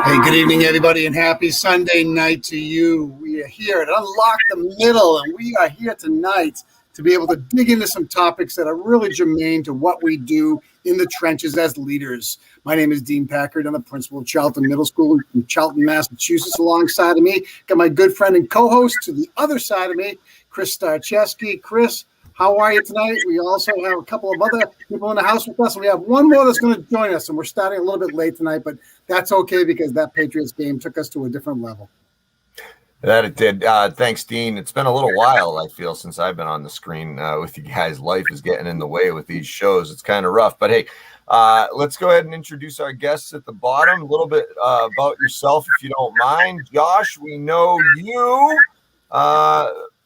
Hey, good evening, everybody, and happy Sunday night to you. We are here at Unlock the Middle, and we are here tonight to be able to dig into some topics that are really germane to what we do in the trenches as leaders. My name is Dean Packard. I'm the principal of Charlton Middle School in Charlton, Massachusetts. Alongside of me, got my good friend and co-host to the other side of me, Chris Starcheski. Chris, how are you tonight? We also have a couple of other people in the house with us, and we have one more that's going to join us, and we're starting a little bit late tonight, but that's okay because that Patriots game took us to a different level. That it did. Thanks, Dean. It's been a little while, I feel, since I've been on the screen with you guys. Life is getting in the way with these shows. It's kind of rough. But, hey, let's go ahead and introduce our guests at the bottom. A little bit about yourself, if you don't mind. Josh, we know you.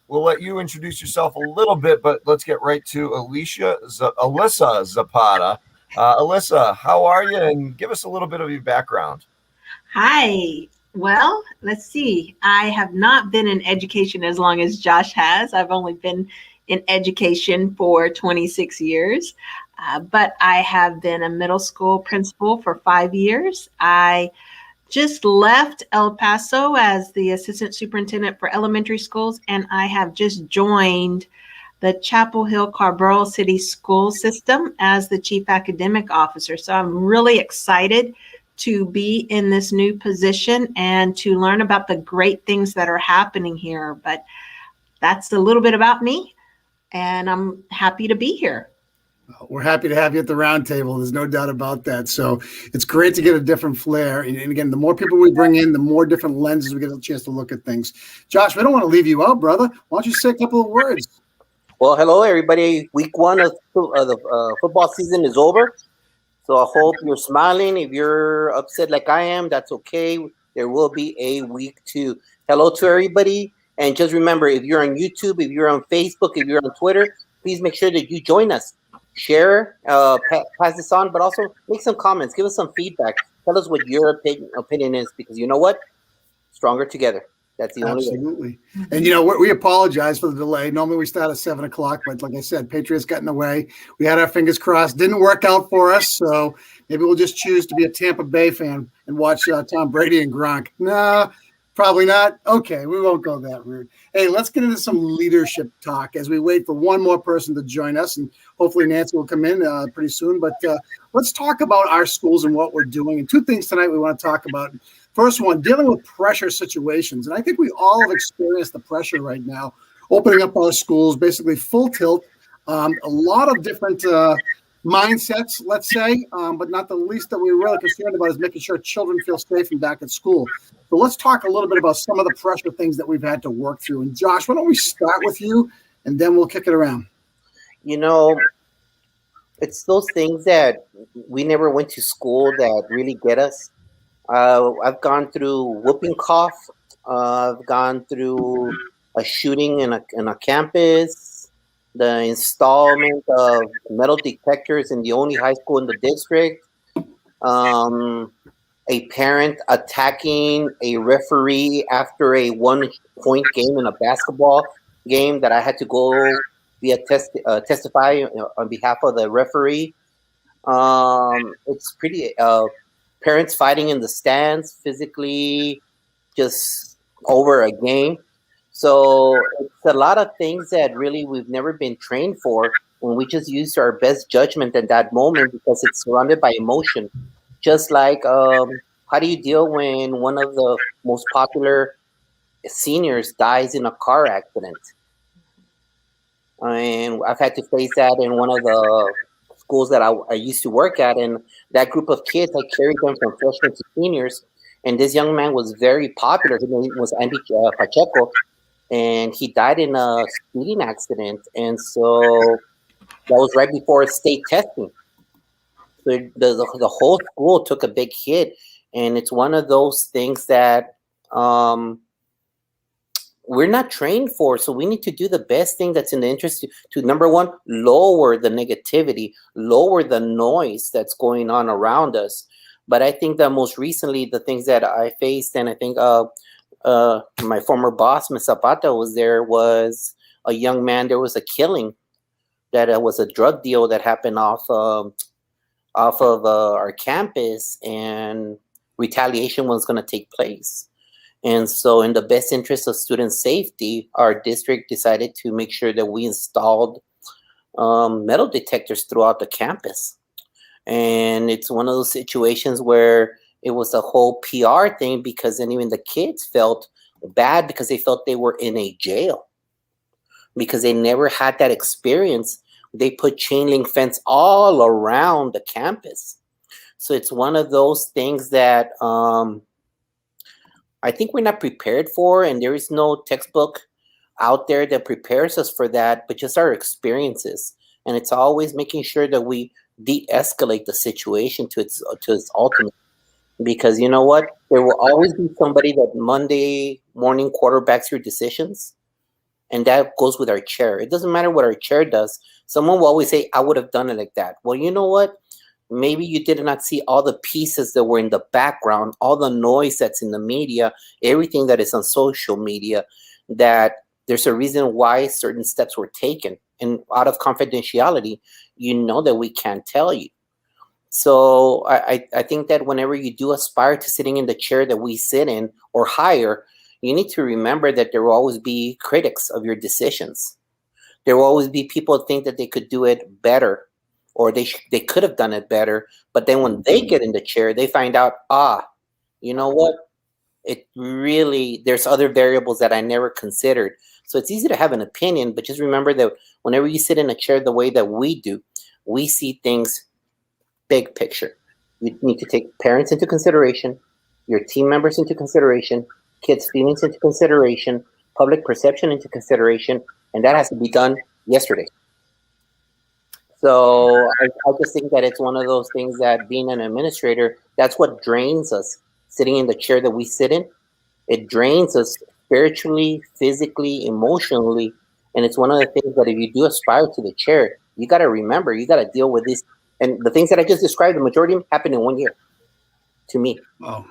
We'll let you introduce yourself a little bit, but let's get right to Alyssa Zapata. Alyssa, how are you? And give us a little bit of your background. Hi. Well, let's see. I have not been in education as long as Josh has. I've only been in education for 26 years, but I have been a middle school principal for 5 years. I just left El Paso as the assistant superintendent for elementary schools, and I have just joined the Chapel Hill Carrboro City School System as the chief academic officer. So I'm really excited to be in this new position and to learn about the great things that are happening here. But that's a little bit about me, and I'm happy to be here. We're happy to have you at the round table. There's no doubt about that. So it's great to get a different flair. And again, the more people we bring in, the more different lenses we get a chance to look at things. Josh, we don't want to leave you out, brother. Why don't you say a couple of words? Well, hello, everybody. Week one of the football season is over. So I hope you're smiling. If you're upset like I am, that's okay. There will be a week two. Hello to everybody. And just remember, if you're on YouTube, if you're on Facebook, if you're on Twitter, please make sure that you join us. Share, pass this on, but also make some comments. Give us some feedback. Tell us what your opinion is, because you know what? Stronger together. That's the only way. Absolutely. And, you know, we apologize for the delay. Normally we start at 7 o'clock, but like I said, Patriots got in the way. We had our fingers crossed. Didn't work out for us, so maybe we'll just choose to be a Tampa Bay fan and watch Tom Brady and Gronk. Nah, probably not. Okay, we won't go that route. Hey, let's get into some leadership talk as we wait for one more person to join us, and hopefully Nancy will come in pretty soon. But let's talk about our schools and what we're doing. And two things tonight we want to talk about. First one, dealing with pressure situations. And I think we all have experienced the pressure right now, opening up our schools, basically full tilt, a lot of different mindsets, let's say, but not the least that we're really concerned about is making sure children feel safe and back at school. So let's talk a little bit about some of the pressure things that we've had to work through. And Josh, why don't we start with you, and then we'll kick it around. You know, it's those things that we never went to school that really get us. I've gone through whooping cough. I've gone through a shooting in a campus, the installment of metal detectors in the only high school in the district, a parent attacking a referee after a 1-point game in a basketball game that I had to go testify on behalf of the referee. It's pretty... parents fighting in the stands, physically, just over a game. So it's a lot of things that really we've never been trained for, and we just used our best judgment in that moment because it's surrounded by emotion. Just like, how do you deal when one of the most popular seniors dies in a car accident? And I've had to face that in one of the schools that I used to work at, and that group of kids, I carried them from freshmen to seniors, and this young man was very popular. His name was Andy Pacheco, and he died in a speeding accident, and so that was right before state testing. So the whole school took a big hit, and it's one of those things that we're not trained for. So we need to do the best thing that's in the interest to number one, lower the negativity, lower the noise that's going on around us. But I think that most recently, the things that I faced, and I think my former boss, Ms. Zapata, was a young man. There was a killing that was a drug deal that happened off off of our campus, and retaliation was going to take place. And so, in the best interest of student safety, our district decided to make sure that we installed metal detectors throughout the campus. And it's one of those situations where it was a whole PR thing, because then even the kids felt bad because they felt they were in a jail because they never had that experience. They put chain link fence all around the campus. So it's one of those things that I think we're not prepared for, and there is no textbook out there that prepares us for that, but just our experiences. And it's always making sure that we de-escalate the situation to its ultimate. Because you know what? There will always be somebody that Monday morning quarterbacks your decisions. And that goes with our chair. It doesn't matter what our chair does. Someone will always say, I would have done it like that. Well, you know what? Maybe you did not see all the pieces that were in the background, all the noise that's in the media, everything that is on social media, that there's a reason why certain steps were taken. And out of confidentiality, you know that we can't tell you. So I think that whenever you do aspire to sitting in the chair that we sit in or higher, you need to remember that there will always be critics of your decisions. There will always be people who think that they could do it better, or they could have done it better. But then when they get in the chair, they find out, you know what? It really, there's other variables that I never considered. So it's easy to have an opinion, but just remember that whenever you sit in a chair the way that we do, we see things big picture. You need to take parents into consideration, your team members into consideration, kids' feelings into consideration, public perception into consideration, and that has to be done yesterday. So I just think that it's one of those things that being an administrator, that's what drains us, sitting in the chair that we sit in. It drains us spiritually, physically, emotionally, and it's one of the things that if you do aspire to the chair, you got to remember, you got to deal with this. And the things that I just described, the majority of them happened in 1 year, to me. Wow.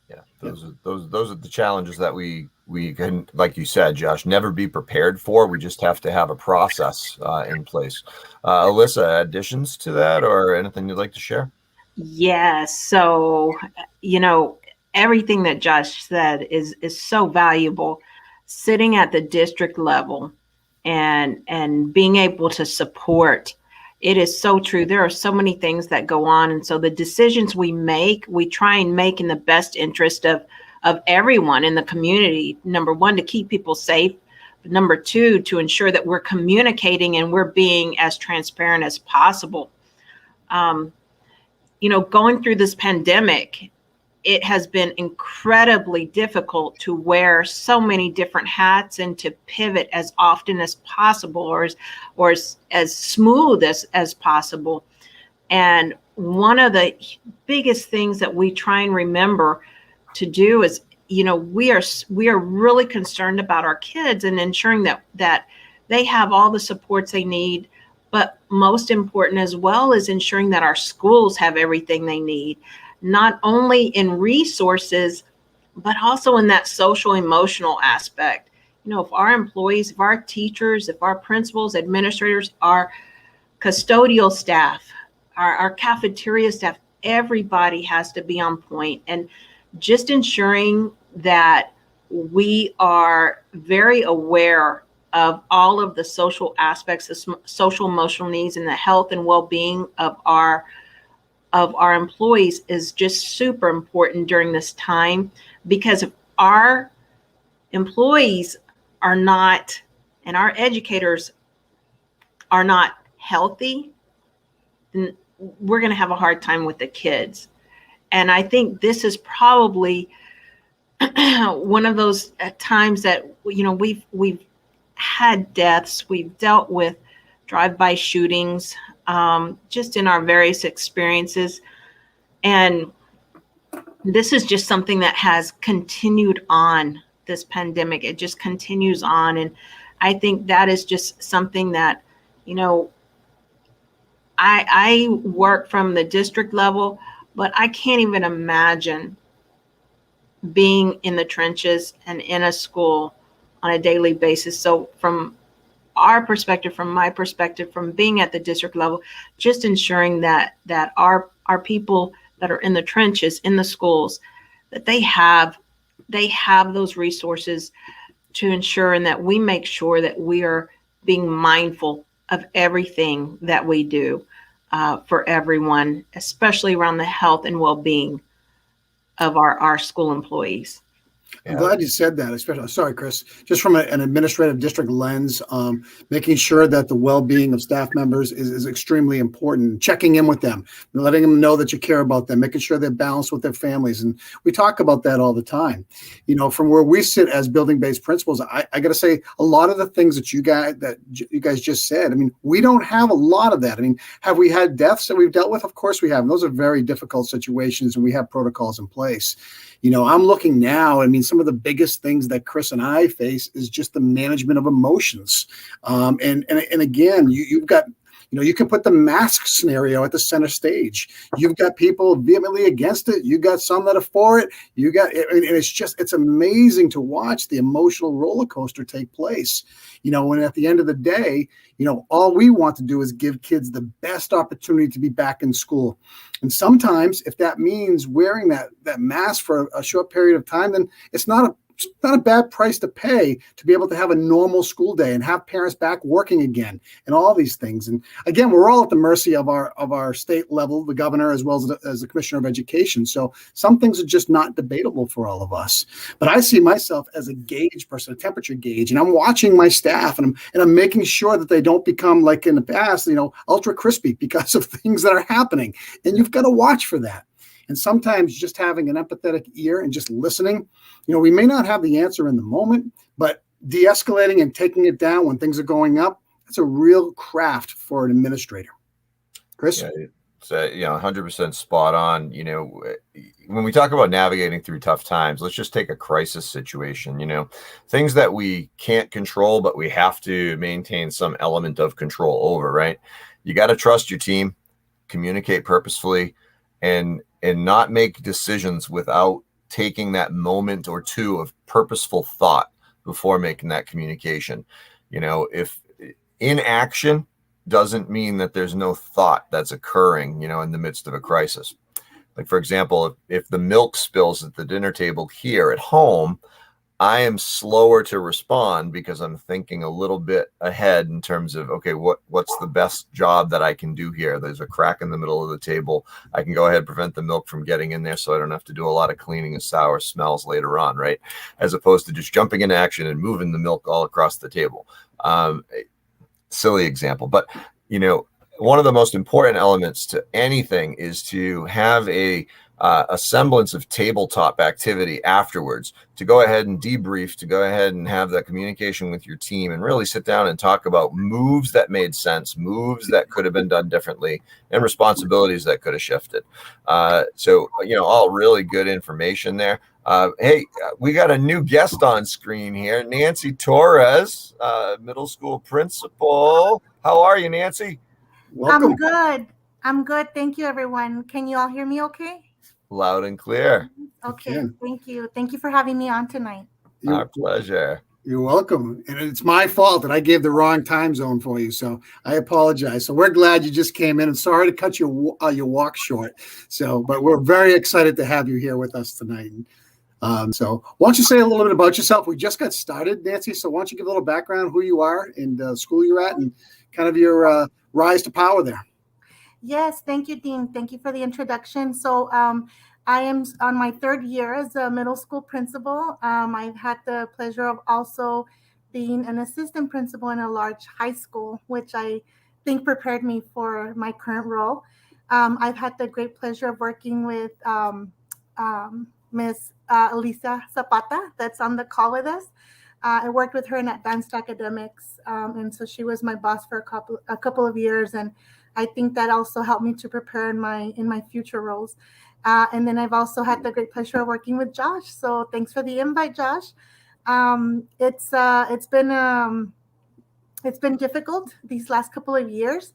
Yeah, those are the challenges that we can, like you said, Josh, never be prepared for. We just have to have a process in place. Alyssa, additions to that or anything you'd like to share? Yes. So, everything that Josh said is so valuable. Sitting at the district level and being able to support, it is so true. There are so many things that go on. And so the decisions we make, we try and make in the best interest of everyone in the community. Number one, to keep people safe. But number two, to ensure that we're communicating and we're being as transparent as possible. Going through this pandemic, it has been incredibly difficult to wear so many different hats and to pivot as often as possible, or as smooth as possible. And one of the biggest things that we try and remember to do is, we are really concerned about our kids and ensuring that they have all the supports they need. But most important as well is ensuring that our schools have everything they need, not only in resources, but also in that social emotional aspect. If our employees, if our teachers, if our principals, administrators, our custodial staff, our cafeteria staff, everybody has to be on point. And just ensuring that we are very aware of all of the social aspects, the social emotional needs, and the health and well-being of our employees is just super important during this time. Because if our employees are not, and our educators are not healthy, then we're going to have a hard time with the kids. And I think this is probably one of those times that, we've had deaths, we've dealt with drive-by shootings, just in our various experiences. And this is just something that has continued on, this pandemic. It just continues on. And I think that is just something that, I work from the district level, but I can't even imagine being in the trenches and in a school on a daily basis. So from our perspective, from my perspective, from being at the district level, just ensuring that our people that are in the trenches, in the schools, that they have those resources to ensure, and that we make sure that we are being mindful of everything that we do for everyone, especially around the health and well-being of our school employees. I'm glad you said that, especially, sorry, Chris, just from an administrative district lens, making sure that the well-being of staff members is extremely important, checking in with them, letting them know that you care about them, making sure they're balanced with their families. And we talk about that all the time. You know, from where we sit as building-based principals, I got to say, a lot of the things that you guys just said, I mean, we don't have a lot of that. I mean, have we had deaths that we've dealt with? Of course we have. And those are very difficult situations, and we have protocols in place. You know, I'm looking now, I mean, some of the biggest things that Chris and I face is just the management of emotions. And again, you've got, you know, you can put the mask scenario at the center stage. You've got people vehemently against it. You got some that are for it. You got, and it's amazing to watch the emotional roller coaster take place. You know, when at the end of the day, you know, all we want to do is give kids the best opportunity to be back in school. And sometimes if that means wearing that mask for a short period of time, then it's not a bad price to pay to be able to have a normal school day and have parents back working again and all these things. And again, we're all at the mercy of our state level, the governor, as well as the commissioner of education. So some things are just not debatable for all of us. But I see myself as a gauge person, a temperature gauge, and I'm watching my staff and I'm making sure that they don't become like in the past, you know, ultra crispy because of things that are happening. And you've got to watch for that. And sometimes just having an empathetic ear and just listening, you know, we may not have the answer in the moment, but de-escalating and taking it down when things are going up, that's a real craft for an administrator. Chris? Yeah, it's, you know, 100% spot on. You know, when we talk about navigating through tough times, let's just take a crisis situation, you know, things that we can't control, but we have to maintain some element of control over, right? You got to trust your team, communicate purposefully, and not make decisions without taking that moment or two of purposeful thought before making that communication. You know, if inaction doesn't mean that there's no thought that's occurring, you know, in the midst of a crisis. Like, for example, if the milk spills at the dinner table here at home, I am slower to respond because I'm thinking a little bit ahead in terms of, okay, what's the best job that I can do here? There's a crack in the middle of the table. I can go ahead and prevent the milk from getting in there so I don't have to do a lot of cleaning of sour smells later on, right? As opposed to just jumping into action and moving the milk all across the table. Silly example, but, you know, one of the most important elements to anything is to have a semblance of tabletop activity afterwards, to go ahead and debrief, to go ahead and have that communication with your team and really sit down and talk about moves that made sense, moves that could have been done differently, and responsibilities that could have shifted. So, you know, all really good information there. Hey, we got a new guest on screen here, Nancy Torres, middle school principal. How are you, Nancy? Welcome. I'm good. Thank you, everyone. Can you all hear me okay? Loud and clear. Okay. Thank you. Thank you for having me on tonight. Our pleasure. You're welcome. And it's my fault that I gave the wrong time zone for you. So I apologize. So we're glad you just came in, and sorry to cut your walk short. So, but we're very excited to have you here with us tonight. So why don't you say a little bit about yourself? We just got started, Nancy. So why don't you give a little background, who you are and the school you're at, and kind of your rise to power there. Yes, thank you, Dean. Thank you for the introduction. So I am on my third year as a middle school principal. I've had the pleasure of also being an assistant principal in a large high school, which I think prepared me for my current role. I've had the great pleasure of working with Miss Alicia Zapata, that's on the call with us. I worked with her in advanced academics, and so she was my boss for a couple of years, and I think that also helped me to prepare in my future roles. And then I've also had the great pleasure of working with Josh. So thanks for the invite, Josh. It's been difficult these last couple of years.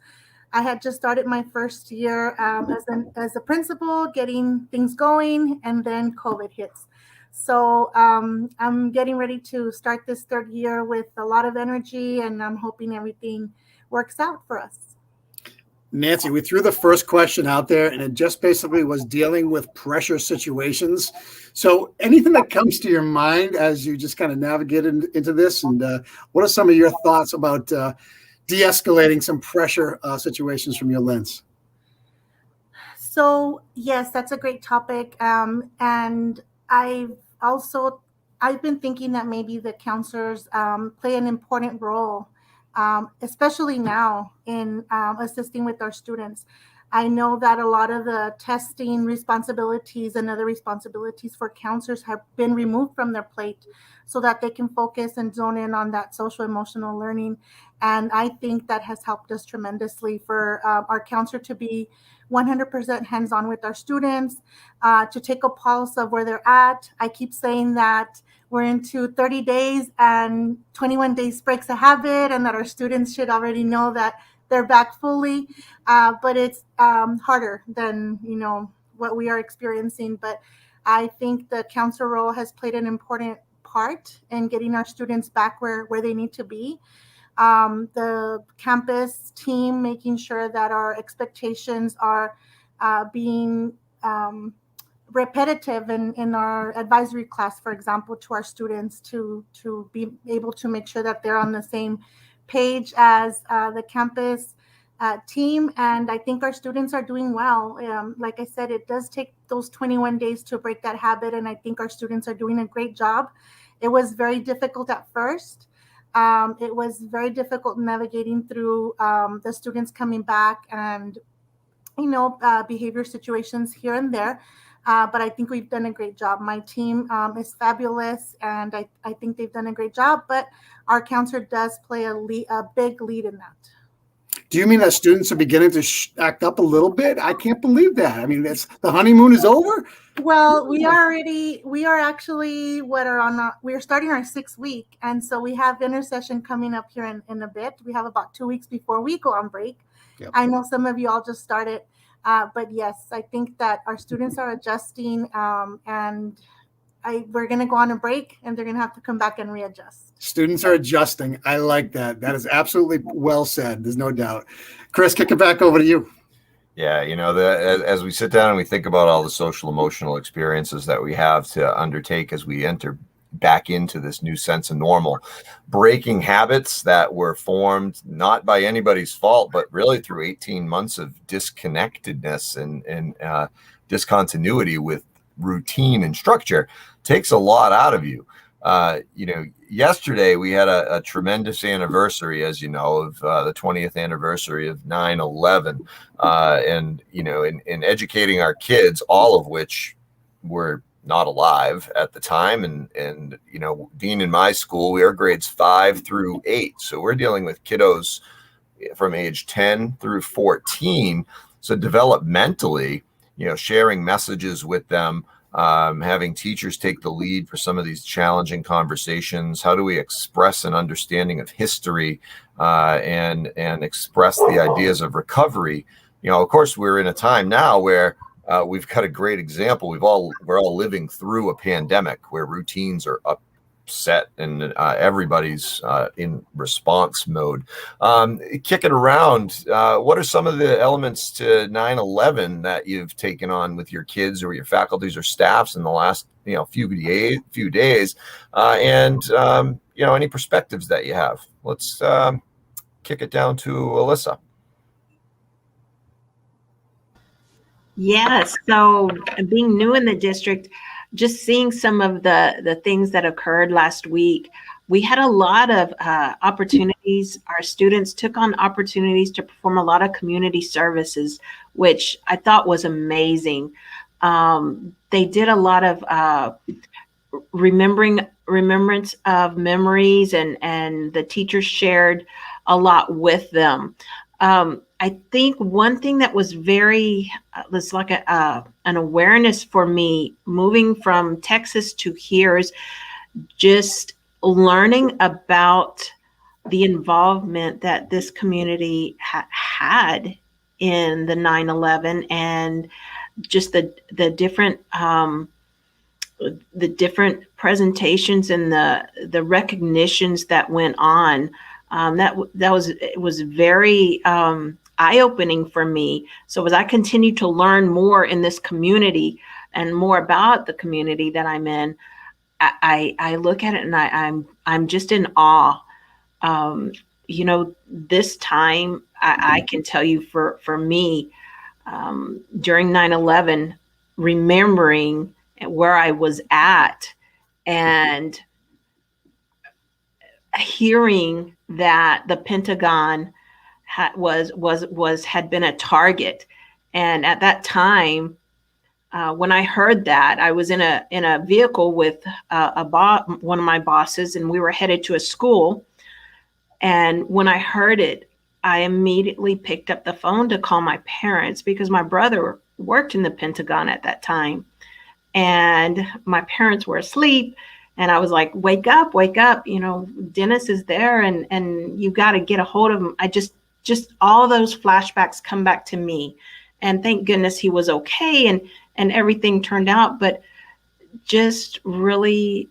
I had just started my first year as a principal, getting things going, and then COVID hits. So I'm getting ready to start this third year with a lot of energy, and I'm hoping everything works out for us. Nancy, we threw the first question out there, and it just basically was dealing with pressure situations. So anything that comes to your mind as you just kind of navigate into this, and what are some of your thoughts about de-escalating some pressure situations from your lens? So yes, that's a great topic. And I've been thinking that maybe the counselors play an important role, especially now in assisting with our students. I know that a lot of the testing responsibilities and other responsibilities for counselors have been removed from their plate so that they can focus and zone in on that social emotional learning. And I think that has helped us tremendously for our counselor to be 100% hands-on with our students, to take a pulse of where they're at. I keep saying that we're into 30 days and 21 days breaks a habit, and that our students should already know that they're back fully. But it's harder than what we are experiencing. But I think the counselor role has played an important part in getting our students back where they need to be. The campus team making sure that our expectations are being repetitive in our advisory class, for example, to our students, to be able to make sure that they're on the same page as the campus team. And I think our students are doing well. Like I said, it does take those 21 days to break that habit, and I think our students are doing a great job. It was very difficult at first. It was very difficult navigating through the students coming back and, behavior situations here and there. But I think we've done a great job. My team is fabulous, and I think they've done a great job. But our counselor does play a big lead in that. Do you mean that students are beginning to act up a little bit? I can't believe that. I mean, the honeymoon is over. Well, we are actually we're starting our 6th week. And so we have intercession coming up here in a bit. We have about 2 weeks before we go on break. Yep. I know some of you all just started, but yes, I think that our students are adjusting, and we're going to go on a break, and they're going to have to come back and readjust. Students are adjusting. I like that. That is absolutely well said. There's no doubt. Chris, kick it back over to you. Yeah, as we sit down and we think about all the social emotional experiences that we have to undertake as we enter back into this new sense of normal, breaking habits that were formed not by anybody's fault, but really through 18 months of disconnectedness and discontinuity with routine and structure takes a lot out of you. Yesterday we had a tremendous anniversary, as you know, of the 20th anniversary of 9/11, and in educating our kids, all of which were not alive at the time, and Dean, in my school, we are grades 5 through 8, so we're dealing with kiddos from age 10 through 14. So developmentally, sharing messages with them. Having teachers take the lead for some of these challenging conversations. How do we express an understanding of history and express the ideas of recovery? Of course, we're in a time now where we've got a great example. We're all living through a pandemic where routines are upset and everybody's in response mode. Kick it around. What are some of the elements to 9/11 that you've taken on with your kids or your faculties or staffs in the last few days, and any perspectives that you have? Let's kick it down to Alyssa. Yes. So being new in the district, just seeing some of the things that occurred last week, we had a lot of opportunities. Our students took on opportunities to perform a lot of community services, which I thought was amazing. They did a lot of remembrance of memories, and the teachers shared a lot with them. I think one thing that was was like an awareness for me moving from Texas to here is just learning about the involvement that this community had in the 9/11, and just the different the different presentations and the recognitions that went on. It was very eye-opening for me. So as I continue to learn more in this community and more about the community that I'm in, I look at it and I'm just in awe. This time I can tell you for me, during 9/11, remembering where I was at and hearing that the Pentagon had been a target. And at that time, when I heard that, I was in a vehicle with one of my bosses, and we were headed to a school. And when I heard it, I immediately picked up the phone to call my parents, because my brother worked in the Pentagon at that time. And my parents were asleep. And I was like, wake up, Dennis is there, and you got to get a hold of him. I just all those flashbacks come back to me. And thank goodness he was okay, and everything turned out. But just really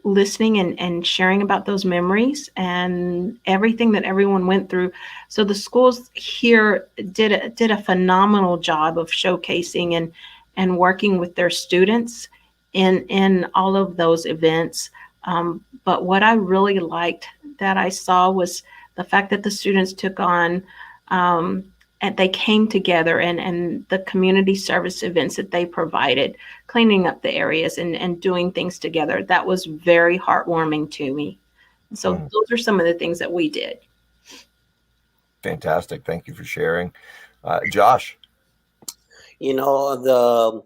listening and sharing about those memories and everything that everyone went through. So the schools here did a phenomenal job of showcasing and working with their students in all of those events. But what I really liked that I saw was the fact that the students took on and they came together, and the community service events that they provided, cleaning up the areas and doing things together. That was very heartwarming to me. So those are some of the things that we did. Fantastic. Thank you for sharing. Josh? The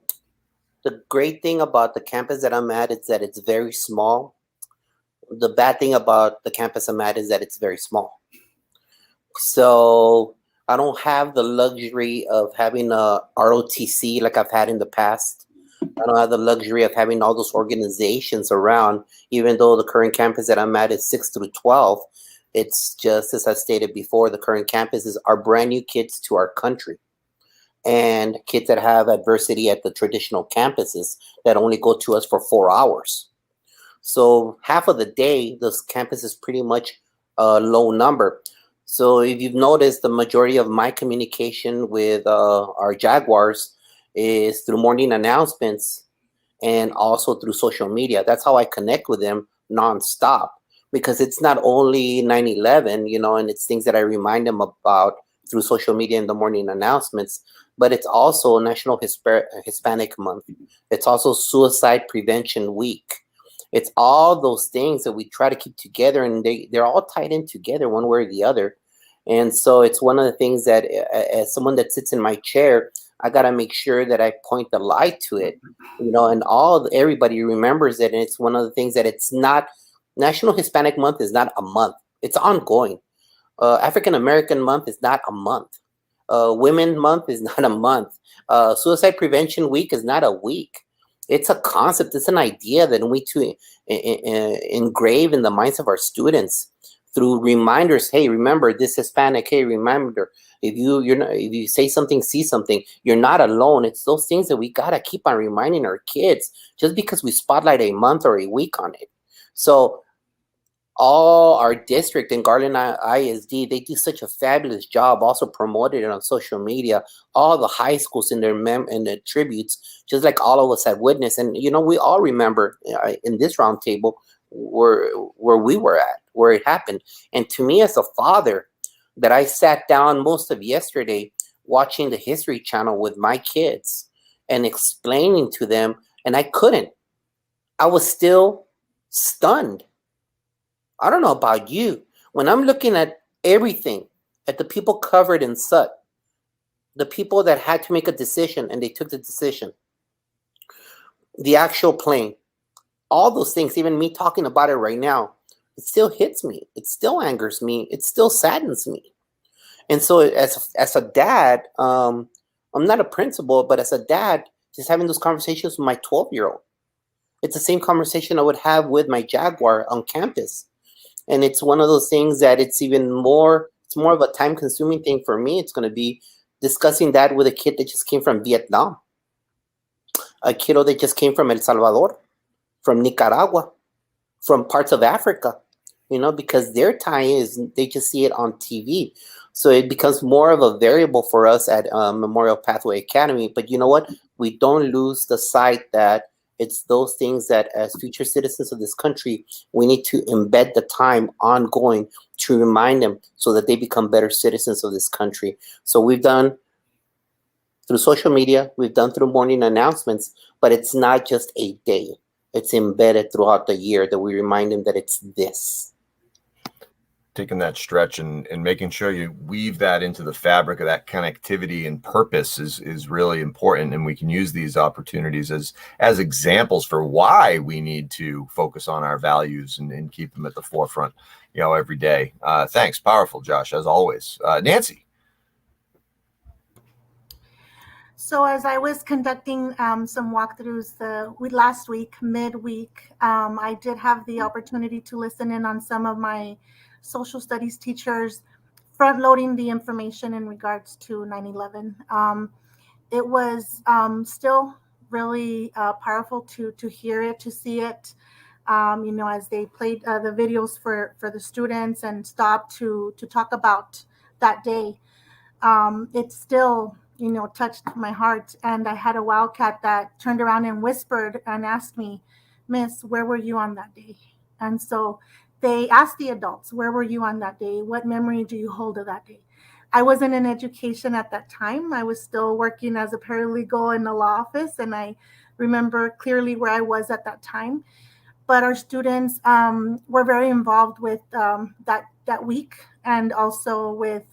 great thing about the campus that I'm at is that it's very small. The bad thing about the campus I'm at is that it's very small. So I don't have the luxury of having a ROTC like I've had in the past. I don't have the luxury of having all those organizations around, even though the current campus that I'm at is 6 through 12. It's just, as I stated before, the current campuses are brand new kids to our country, and kids that have adversity at the traditional campuses that only go to us for 4 hours. So half of the day, this campus is pretty much a low number. So if you've noticed, the majority of my communication with our Jaguars is through morning announcements and also through social media. That's how I connect with them nonstop, because it's not only 9/11, and it's things that I remind them about through social media and the morning announcements, but it's also National Hispanic Month. It's also Suicide Prevention Week. It's all those things that we try to keep together, and they're all tied in together one way or the other. And so it's one of the things that, as someone that sits in my chair, I got to make sure that I point the light to it, and everybody remembers it. And it's one of the things that it's not, National Hispanic Month is not a month. It's ongoing. African American Month is not a month. Women Month is not a month. Suicide Prevention Week is not a week. It's a concept. It's an idea that we to engrave in the minds of our students through reminders. Hey, remember this Hispanic. Hey, remember, if you say something, see something, you're not alone. It's those things that we gotta keep on reminding our kids, just because we spotlight a month or a week on it. So all our district in Garland ISD, they do such a fabulous job, also promoted it on social media. All the high schools in their tributes, just like all of us have witnessed. And we all remember in this round table where we were at, where it happened. And to me, as a father, that I sat down most of yesterday watching the History Channel with my kids and explaining to them, and I couldn't. I was still stunned. I don't know about you. When I'm looking at everything, at the people covered in soot, the people that had to make a decision and they took the decision, the actual plane, all those things, even me talking about it right now, it still hits me. It still angers me. It still saddens me. And so as a dad, I'm not a principal, but as a dad, just having those conversations with my 12-year-old, it's the same conversation I would have with my Jaguar on campus. And it's one of those things that it's more of a time-consuming thing for me. It's going to be discussing that with a kid that just came from Vietnam. a kiddo that just came from El Salvador, from Nicaragua, from parts of Africa, because their tie is they just see it on TV. So it becomes more of a variable for us at Memorial Pathway Academy. But you know what? We don't lose the sight that it's those things that as future citizens of this country, we need to embed the time ongoing to remind them so that they become better citizens of this country. So we've done through social media, we've done through morning announcements, but it's not just a day. It's embedded throughout the year that we remind them that it's this. Taking that stretch and making sure you weave that into the fabric of that connectivity and purpose is really important. And we can use these opportunities as examples for why we need to focus on our values and keep them at the forefront, every day. Thanks. Powerful, Josh, as always. Nancy. So as I was conducting some walkthroughs last week, midweek, I did have the opportunity to listen in on some of my social studies teachers front-loading the information in regards to 9/11. It was still really powerful to hear it, to see it, as they played the videos for the students and stopped to talk about that day. It still touched my heart. And I had a wildcat that turned around and whispered and asked me, "Miss, where were you on that day?" And so they asked the adults, "Where were you on that day? What memory do you hold of that day?" I wasn't in education at that time. I was still working as a paralegal in the law office, and I remember clearly where I was at that time. But our students were very involved with that week, and also with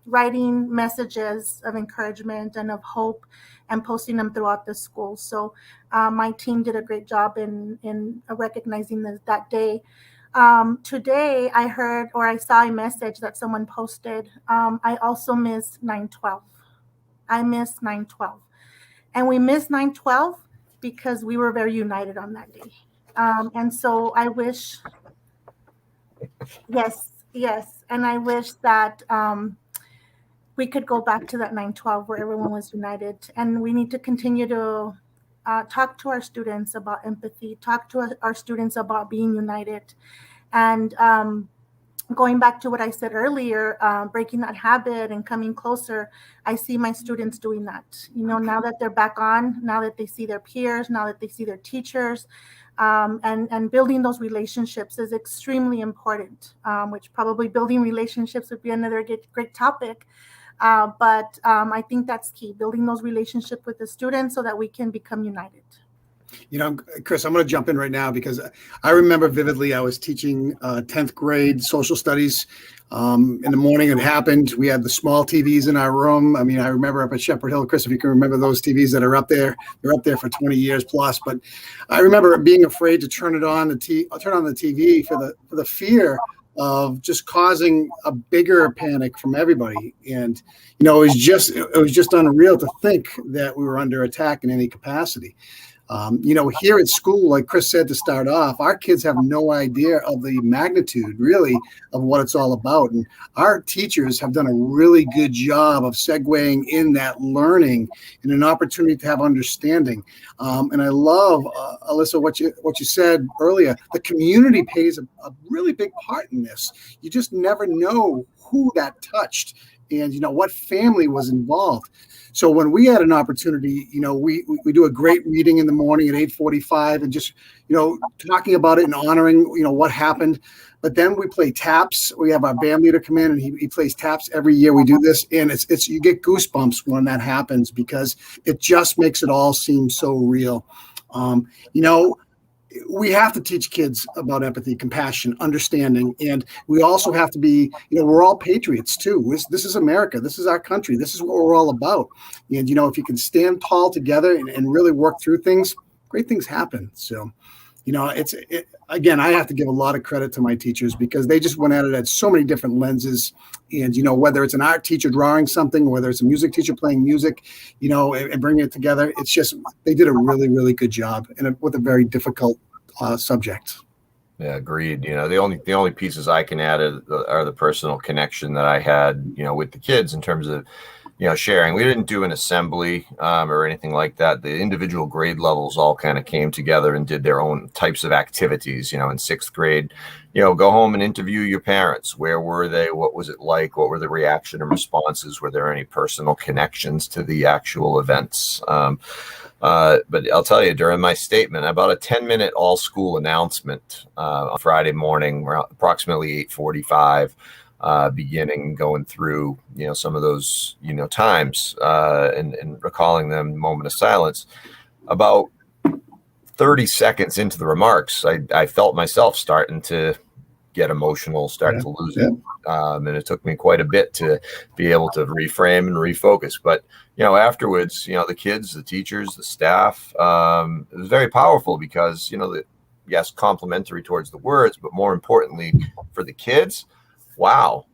writing messages of encouragement and of hope and posting them throughout the school. So my team did a great job in recognizing that day. Today I heard, or I saw a message that someone posted. I also miss 9/12. I miss 9/12. And we miss 9/12 because we were very united on that day. And so I wish, yes. And I wish that we could go back to that 9/12 where everyone was united. And we need to continue to talk to our students about empathy, talk to our students about being united. And going back to what I said earlier, breaking that habit and coming closer, I see my students doing that. Now that they're back on, now that they see their peers, now that they see their teachers, and building those relationships is extremely important, which probably building relationships would be another great topic. But I think that's key, building those relationships with the students so that we can become united. Chris, I'm going to jump in right now because I remember vividly I was teaching 10th grade social studies. In the morning it happened. We had the small TVs in our room. I mean, I remember up at Shepherd Hill, Chris, if you can remember those TVs that are up there. They're up there for 20 years plus. But I remember being afraid to turn on the TV for the fear of just causing a bigger panic from everybody. And, it was just unreal to think that we were under attack in any capacity. Here at school, like Chris said to start off, our kids have no idea of the magnitude, really, of what it's all about. And our teachers have done a really good job of segueing in that learning and an opportunity to have understanding. And I love, Alyssa, what you said earlier. The community plays a really big part in this. You just never know who that touched and, what family was involved. So when we had an opportunity, we do a great reading in the morning at 8:45 and just, talking about it and honoring, what happened. But then we play taps. We have our band leader come in and he plays taps every year. We do this, and it's you get goosebumps when that happens because it just makes it all seem so real. We have to teach kids about empathy, compassion, understanding, and we also have to be, we're all patriots too. This is America. This is our country. This is what we're all about. And, if you can stand tall together and really work through things, great things happen. So, again, I have to give a lot of credit to my teachers because they just went at it at so many different lenses. And, whether it's an art teacher drawing something, whether it's a music teacher playing music, and bringing it together, it's just, they did a really, really good job and with a very difficult subject. Yeah, agreed. The only pieces I can add are the personal connection that I had, with the kids in terms of, sharing. We didn't do an assembly or anything like that. The individual grade levels all kind of came together and did their own types of activities. In sixth grade, go home and interview your parents. Where were they? What was it like? What were the reaction and responses? Were there any personal connections to the actual events? But I'll tell you, during my statement, about a 10-minute all-school announcement on Friday morning, approximately 8:45, beginning going through, some of those, times and recalling them, moment of silence. About 30 seconds into the remarks, I felt myself starting to get emotional, start to lose it. And it took me quite a bit to be able to reframe and refocus. But, afterwards, the kids, the teachers, the staff, it was very powerful because, yes, complimentary towards the words, but more importantly for the kids, wow,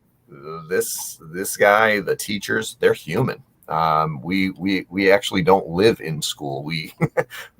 this guy, the teachers, they're human. We actually don't live in school. We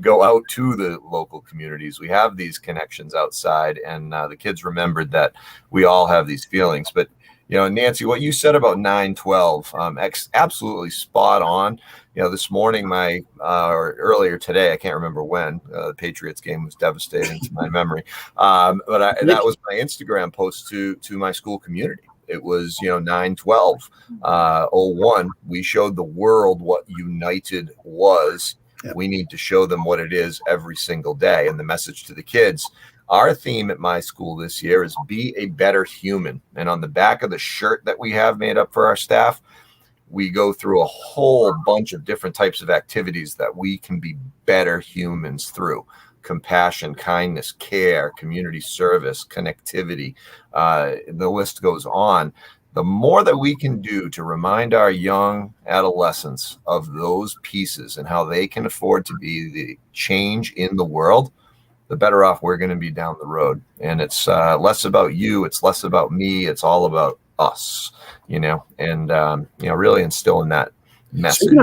go out to the local communities. We have these connections outside, and the kids remembered that we all have these feelings. But Nancy, what you said about 9/12, absolutely spot on. This morning, or earlier today, I can't remember when, the Patriots game was devastating to my memory. But that was my Instagram post to my school community. It was, 9/12/01. We showed the world what united was. Yep. We need to show them what it is every single day. And the message to the kids, our theme at my school this year is be a better human. And on the back of the shirt that we have made up for our staff, we go through a whole bunch of different types of activities that we can be better humans through. Compassion, kindness, care, community service, connectivity. The list goes on. The more that we can do to remind our young adolescents of those pieces and how they can afford to be the change in the world, the better off we're going to be down the road. And it's less about you. It's less about me. It's all about us, and, really instilling that message.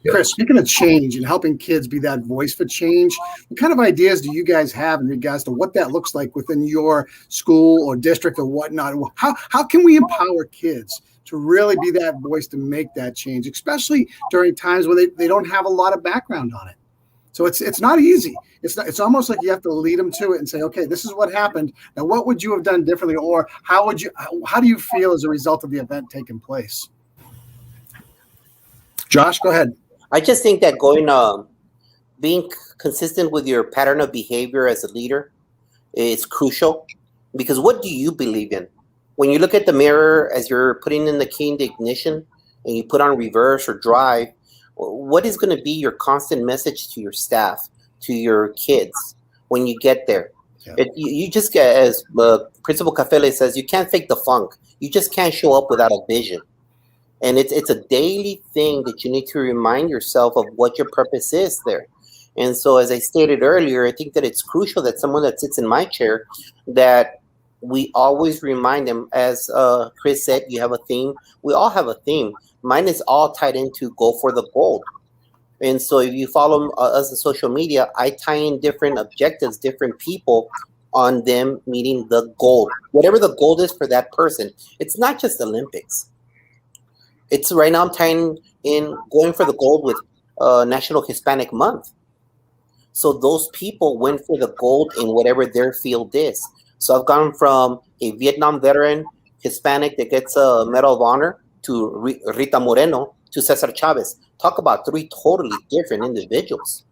Chris, speaking of change and helping kids be that voice for change, what kind of ideas do you guys have in regards to what that looks like within your school or district or whatnot? How can we empower kids to really be that voice to make that change, especially during times where they don't have a lot of background on it? So it's not easy. It's almost like you have to lead them to it and say, okay, this is what happened. Now, what would you have done differently? Or how do you feel as a result of the event taking place? Josh, go ahead. I just think that being consistent with your pattern of behavior as a leader is crucial, because what do you believe in? When you look at the mirror as you're putting in the key in the ignition and you put on reverse or drive, what is going to be your constant message to your staff, to your kids when you get there? Yeah. You just get, as Principal Cafele says, you can't fake the funk. You just can't show up without a vision. And it's a daily thing that you need to remind yourself of what your purpose is there. And so, as I stated earlier, I think that it's crucial that someone that sits in my chair, that we always remind them, as Chris said, you have a theme. We all have a theme. Mine is all tied into go for the gold. And so if you follow us on social media, I tie in different objectives, different people on them meeting the goal. Whatever the goal is for that person. It's not just Olympics. It's right now I'm tying in going for the gold with National Hispanic Month. So those people went for the gold in whatever their field is. So I've gone from a Vietnam veteran Hispanic that gets a Medal of Honor to Rita Moreno to Cesar Chavez. Talk about three totally different individuals.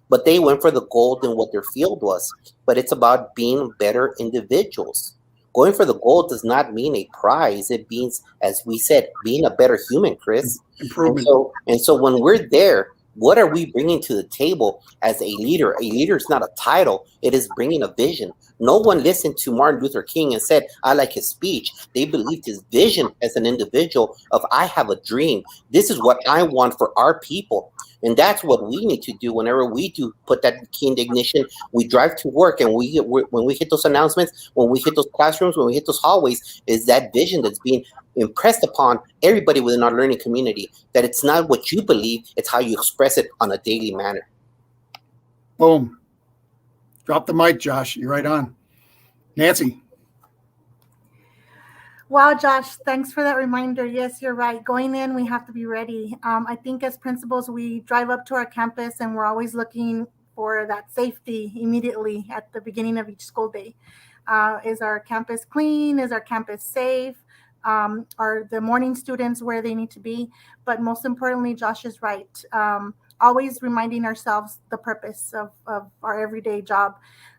But they went for the gold in what their field was. But it's about being better individuals. Going for the gold does not mean a prize. It means, as we said, being a better human, Chris. Improvement. And so when we're there, what are we bringing to the table as a leader? A leader is not a title. It is bringing a vision. No one listened to Martin Luther King and said, I like his speech. They believed his vision as an individual of, I have a dream. This is what I want for our people. And that's what we need to do whenever we do put that key in the ignition. We drive to work, and when we hit those announcements, when we hit those classrooms, when we hit those hallways, is that vision that's being impressed upon everybody within our learning community, that it's not what you believe, it's how you express it on a daily manner. Boom. Drop the mic, Josh. You're right on. Nancy. Wow, Josh, thanks for that reminder. Yes, you're right. Going in, we have to be ready. I think as principals, we drive up to our campus and we're always looking for that safety immediately at the beginning of each school day. Is our campus clean? Is our campus safe? Are the morning students where they need to be? But most importantly, Josh is right. Always reminding ourselves the purpose of our everyday job.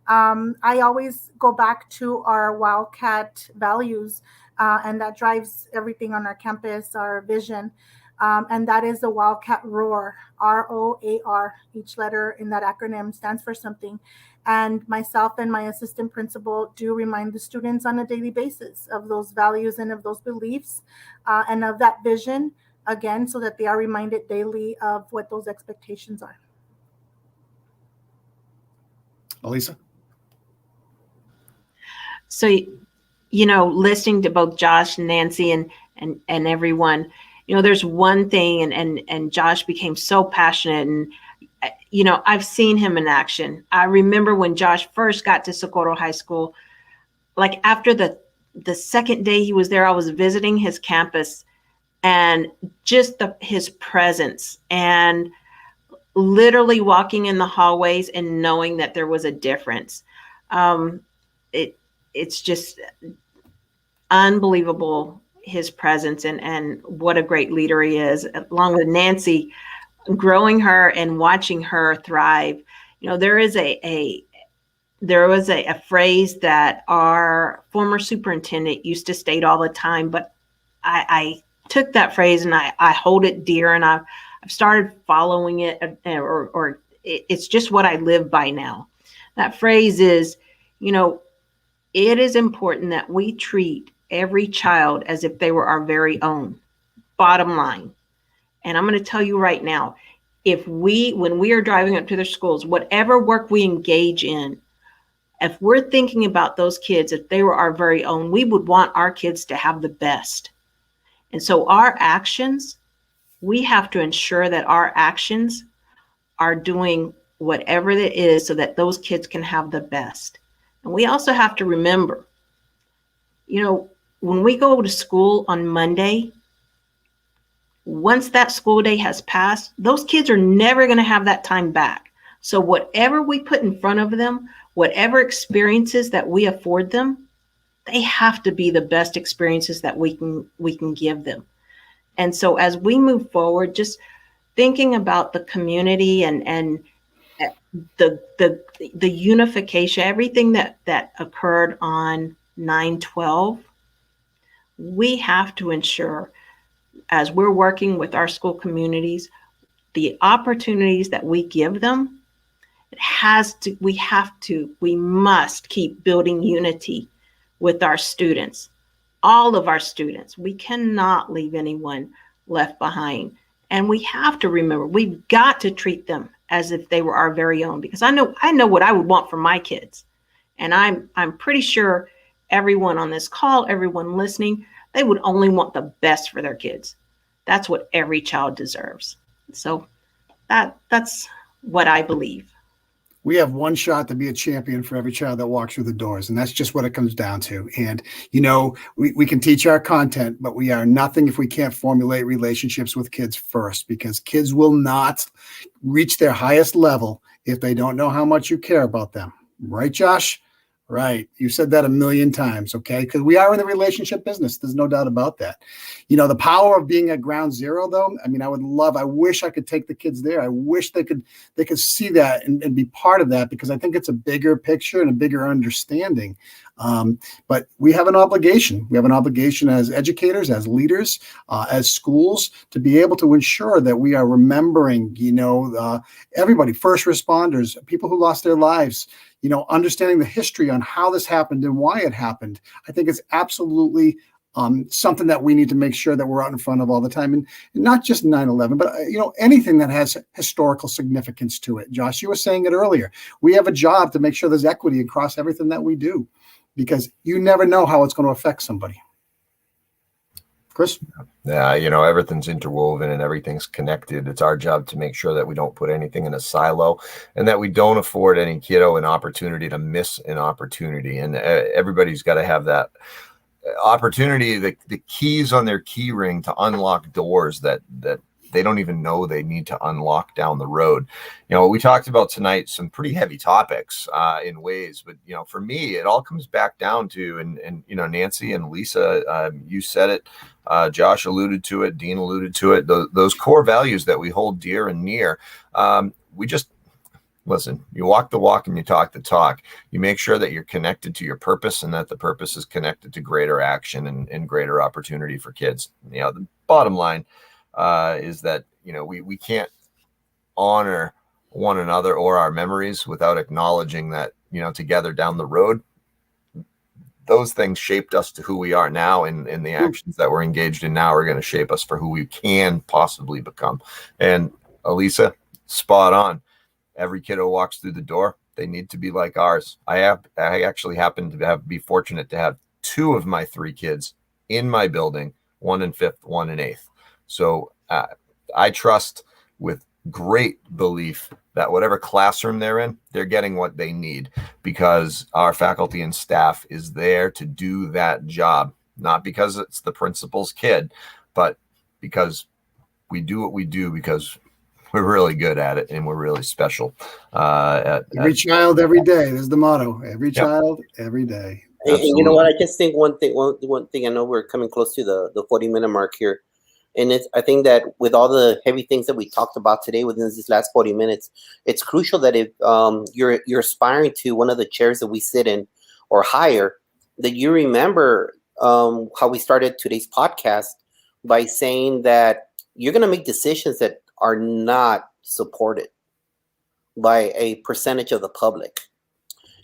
I always go back to our Wildcat values, and that drives everything on our campus, our vision. And that is the Wildcat Roar, ROAR. Each letter in that acronym stands for something. And myself and my assistant principal do remind the students on a daily basis of those values and of those beliefs, and of that vision, again, so that they are reminded daily of what those expectations are. Alyssa? So, you know, listening to both Josh and Nancy and everyone, you know, there's one thing, and Josh became so passionate, and you know, I've seen him in action. I remember when Josh first got to Socorro High School, like after the second day he was there, I was visiting his campus, and just his presence and literally walking in the hallways and knowing that there was a difference. It's just unbelievable, his presence, and what a great leader he is, along with Nancy, growing her and watching her thrive. You know, there was a phrase that our former superintendent used to state all the time, but I took that phrase and I hold it dear, and I've started following it, or it's just what I live by now. That phrase is, you know, it is important that we treat every child as if they were our very own. Bottom line. And I'm going to tell you right now, when we are driving up to their schools, whatever work we engage in, if we're thinking about those kids, if they were our very own, we would want our kids to have the best. And so our actions, we have to ensure that our actions are doing whatever it is so that those kids can have the best. And we also have to remember, you know, when we go to school on Monday, once that school day has passed, those kids are never going to have that time back. So whatever we put in front of them, whatever experiences that we afford them, they have to be the best experiences that we can give them. And so as we move forward, just thinking about the community and the unification, everything that occurred on 9/12, we have to ensure, as we're working with our school communities, the opportunities that we give them, we must keep building unity with our students, all of our students. We cannot leave anyone left behind. And we have to remember, we've got to treat them as if they were our very own, because I know what I would want for my kids. And I'm pretty sure everyone on this call, everyone listening, they would only want the best for their kids. That's what every child deserves. So that's what I believe. We have one shot to be a champion for every child that walks through the doors. And that's just what it comes down to. And, you know, we can teach our content, but we are nothing if we can't formulate relationships with kids first, because kids will not reach their highest level if they don't know how much you care about them. Right, Josh? Right. You said that a million times, okay? Because we are in the relationship business. There's no doubt about that. You know, the power of being at ground zero, though, I mean, I wish I could take the kids there. I wish they could see that and be part of that, because I think it's a bigger picture and a bigger understanding. But we have an obligation. We have an obligation as educators, as leaders, as schools, to be able to ensure that we are remembering, you know, everybody, first responders, people who lost their lives, you know, understanding the history on how this happened and why it happened. I think it's absolutely something that we need to make sure that we're out in front of all the time. And not just 9/11, but, you know, anything that has historical significance to it. Josh, you were saying it earlier. We have a job to make sure there's equity across everything that we do, because you never know how it's going to affect somebody. Chris? Yeah, you know, everything's interwoven and everything's connected. It's our job to make sure that we don't put anything in a silo and that we don't afford any kiddo an opportunity to miss an opportunity. And everybody's got to have that opportunity, the keys on their key ring to unlock doors that they don't even know they need to unlock down the road. We talked about tonight some pretty heavy topics in ways, but for me, it all comes back down to, and Nancy and Lisa, you said it, Josh alluded to it, Dean alluded to it, those core values that we hold dear and near. We just listen, you walk the walk and you talk the talk. You make sure that you're connected to your purpose and that the purpose is connected to greater action and greater opportunity for kids. The bottom line is that, we can't honor one another or our memories without acknowledging that, together down the road, those things shaped us to who we are now, and the actions that we're engaged in now are going to shape us for who we can possibly become. And Alyssa, spot on. Every kid who walks through the door, they need to be like ours. I actually happen to be fortunate to have 2 of my 3 kids in my building, 1 in 5th, 1 in 8th. So I trust with great belief that whatever classroom they're in, they're getting what they need, because our faculty and staff is there to do that job, not because it's the principal's kid, but because we do what we do because we're really good at it and we're really special. Every child, every day. There's the motto. Every child, every day. And you know what? I just think one thing. I know we're coming close to the 40-minute mark here, and I think that with all the heavy things that we talked about today within these last 40 minutes, it's crucial that if you're aspiring to one of the chairs that we sit in or higher, that you remember how we started today's podcast by saying that you're going to make decisions that are not supported by a percentage of the public.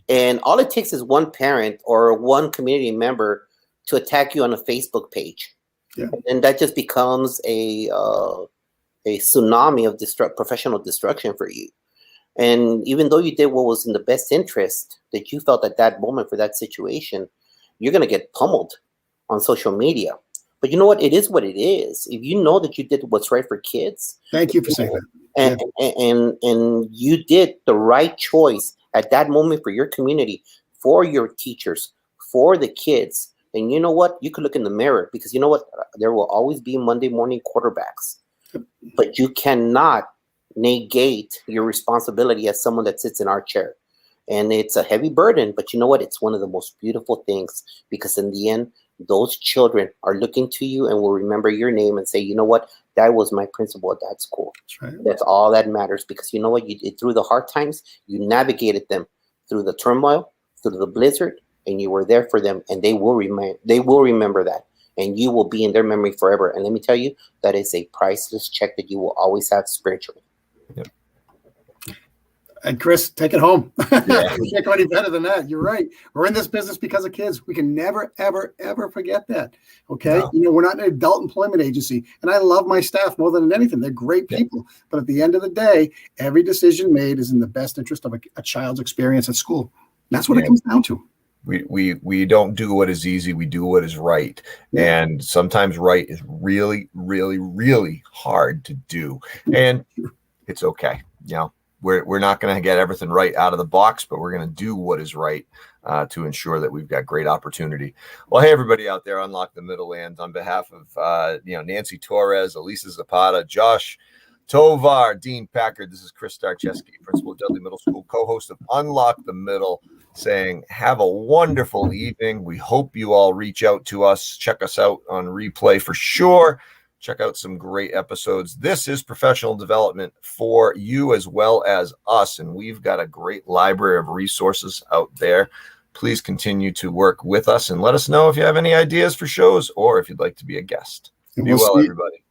And all it takes is one parent or one community member to attack you on a Facebook page. Yeah. And that just becomes a tsunami of professional destruction for you. And even though you did what was in the best interest that you felt at that moment for that situation, you're going to get pummeled on social media. But you know what? It is what it is. If you know that you did what's right for kids. Thank you for saying that. And you did the right choice at that moment for your community, for your teachers, for the kids. And you know what? You could look in the mirror, because you know what? There will always be Monday morning quarterbacks. But you cannot negate your responsibility as someone that sits in our chair. And it's a heavy burden, but you know what? It's one of the most beautiful things, because in the end, those children are looking to you and will remember your name and say, you know what? That was my principal at that school. That's right. That's all that matters, because you know what? You did through the hard times, you navigated them through the turmoil, through the blizzard, and you were there for them, and they will remember that, and you will be in their memory forever. And let me tell you, that is a priceless check that you will always have spiritually. Yep. And Chris, take it home. Yeah. We can't go any better than that. You're right. We're in this business because of kids. We can never, ever, ever forget that. Okay. No. We're not an adult employment agency. And I love my staff more than anything. They're great people. But at the end of the day, every decision made is in the best interest of a child's experience at school. That's what it comes down to. We don't do what is easy. We do what is right. Yeah. And sometimes right is really, really, really hard to do. And it's okay. We're not going to get everything right out of the box, but we're going to do what is right to ensure that we've got great opportunity. Well, hey, everybody out there, Unlock the Middle Land. On behalf of Nancy Torres, Alicia Zapata, Josh Tovar, Dean Packard, this is Chris Starcheski, principal of Dudley Middle School, co-host of Unlock the Middle, saying have a wonderful evening. We hope you all reach out to us. Check us out on replay for sure. Check out some great episodes. This is professional development for you as well as us, and we've got a great library of resources out there. Please continue to work with us and let us know if you have any ideas for shows or if you'd like to be a guest. Be well, everybody.